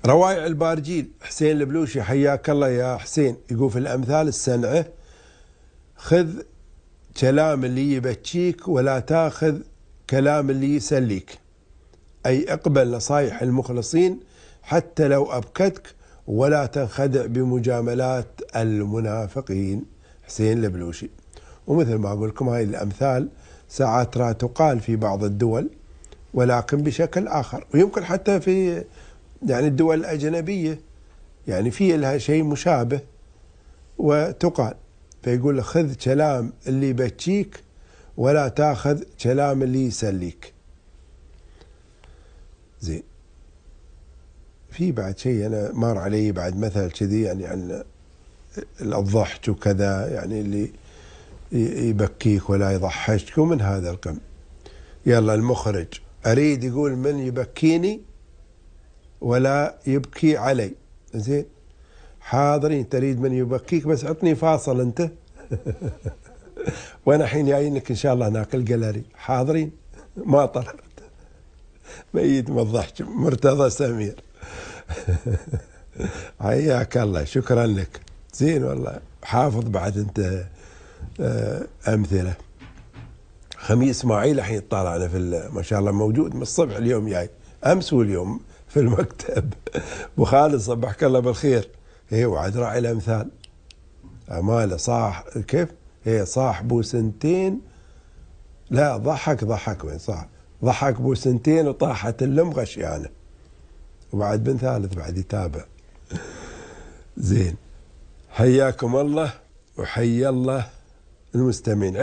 روايع البارجيل حسين البلوشي حياك الله يا حسين، يقول في الأمثال السنعة: خذ كلام اللي يبكيك ولا تاخذ كلام اللي يسليك، أي اقبل نصايح المخلصين حتى لو أبكتك ولا تنخدع بمجاملات المنافقين. حسين البلوشي. ومثل ما أقول لكم هاي الأمثال ساعات ترى تقال في بعض الدول ولكن بشكل آخر، ويمكن حتى في يعني الدول الأجنبية يعني في لها شيء مشابه وتقال. فيقول خذ كلام اللي يبكيك ولا تاخذ كلام اللي يسليك. زين. في بعد شيء أنا مر علي بعد مثل كذي يعني عن الضحك وكذا، يعني اللي يبكيك ولا يضحكك ومن هذا القم. يلا المخرج أريد يقول من يبكيني ولا يبكي علي. زين حاضرين، تريد من يبكيك بس عطني فاصل أنت وأنا حين جايينك إن شاء الله ناكل قلري. حاضرين ما طلبت ميت من الضحك. مرتضى سمير حياك الله، شكرا لك. زين والله حافظ بعد أنت أمثلة. خميس إسماعيل الحين طالعنا في ما شاء الله موجود من الصبح، اليوم جاي أمس واليوم في المكتب. أبو خالد صبحك الله بالخير. هي وعد راعي الأمثال أماله صاح كيف هي صاح بو سنتين، لا ضحك وين صاح ضحك بو سنتين وطاحت اللم غشيانه، وبعد بن ثالث بعد يتابع. زين حياكم الله وحيا الله المستمعين.